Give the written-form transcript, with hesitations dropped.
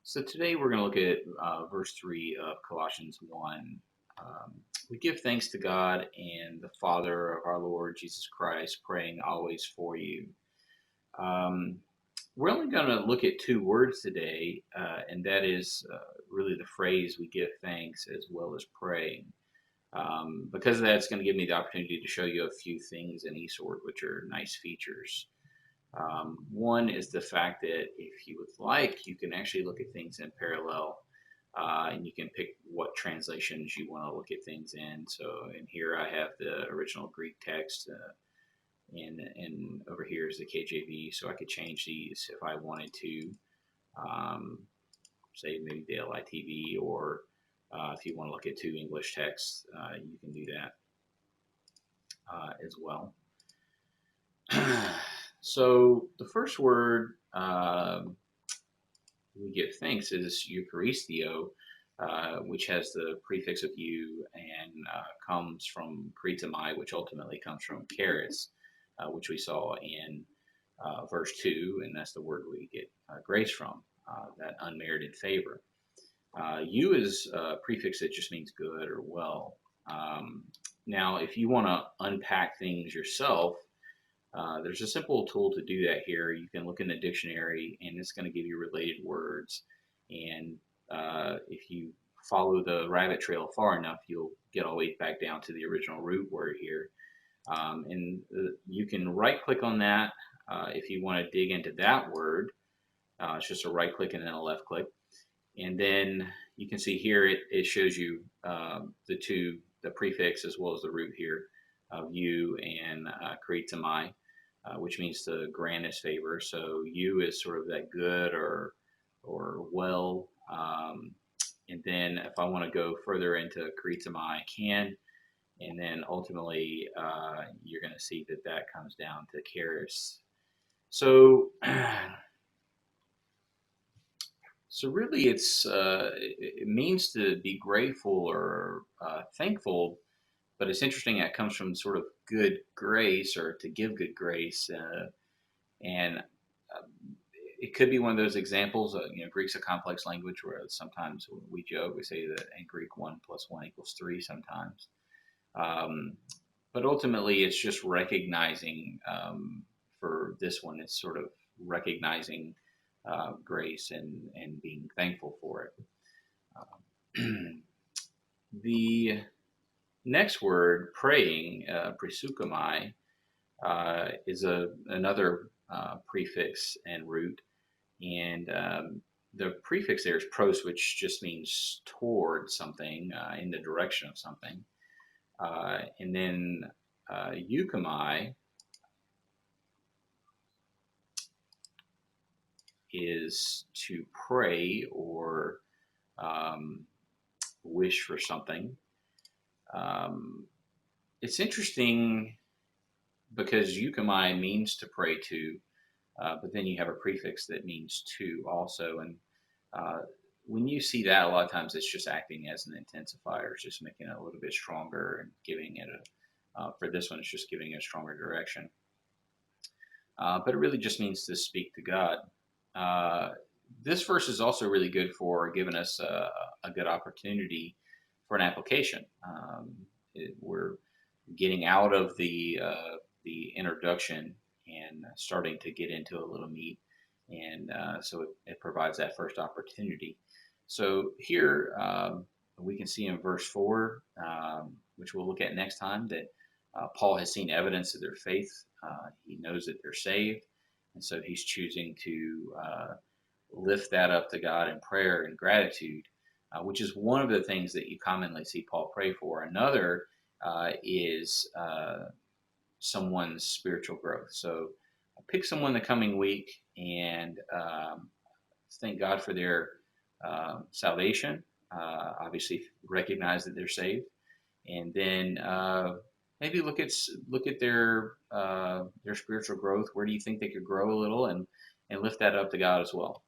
So today we're going to look at verse 3 of Colossians 1. We give thanks to God and the Father of our Lord Jesus Christ, praying always for you. Um, we're only going to look at two words today, and that is really the phrase we give thanks as well as praying. Because of that, it's going to give me the opportunity to show you a few things in each word, which are nice features. One is the fact that if you would like, you can actually look at things in parallel, and you can pick what translations you want to look at things in. So in here I have the original Greek text, and over here is the KJV, so I could change these if I wanted to, say maybe the LITV, or if you want to look at two English texts, you can do that as well. So the first word we give thanks is Eucharistio, which has the prefix of "you" and comes from "kritamai," which ultimately comes from "charis," which we saw in verse 2, and that's the word we get grace from, that unmerited favor. "You" is a prefix that just means good or well. Now, if you want to unpack things yourself, there's a simple tool to do that here. You can look in the dictionary, and it's going to give you related words. And if you follow the rabbit trail far enough, you'll get all the way back down to the original root word here. You can right-click on that if you want to dig into that word. It's just a right-click and then a left-click. And then you can see here it shows you the prefix as well as the root here of "you" and "kritamai," which means to grant his favor. So "you" is sort of that good or well. And then if I want to go further into "kritamai," I can. And then ultimately, you're going to see that comes down to "charis." So So really, it means to be grateful or thankful, but it's interesting that it comes from sort of good grace or to give good grace, and it could be one of those examples. Greek's a complex language where sometimes we joke, we say that in Greek 1+1=3 sometimes, um, but ultimately it's just recognizing. For this one, it's sort of recognizing grace and being thankful for it. The next word, praying, presukomai, is another prefix and root, and the prefix there is pros, which just means toward something, in the direction of something, and then eukomai is to pray or wish for something. It's interesting because eukomai means to pray to, but then you have a prefix that means to also. And when you see that, a lot of times it's just acting as an intensifier, it's just making it a little bit stronger and giving it for this one, it's just giving it a stronger direction. But it really just means to speak to God. This verse is also really good for giving us a good opportunity for an application. We're getting out of the introduction and starting to get into a little meat, and so it provides that first opportunity. So here we can see in verse 4, which we'll look at next time, that Paul has seen evidence of their faith. He knows that they're saved, and so he's choosing to lift that up to God in prayer and gratitude, which is one of the things that you commonly see Paul pray for. Another is someone's spiritual growth. So pick someone the coming week and thank God for their salvation. Obviously, recognize that they're saved, and then maybe look at their spiritual growth. Where do you think they could grow a little, and lift that up to God as well.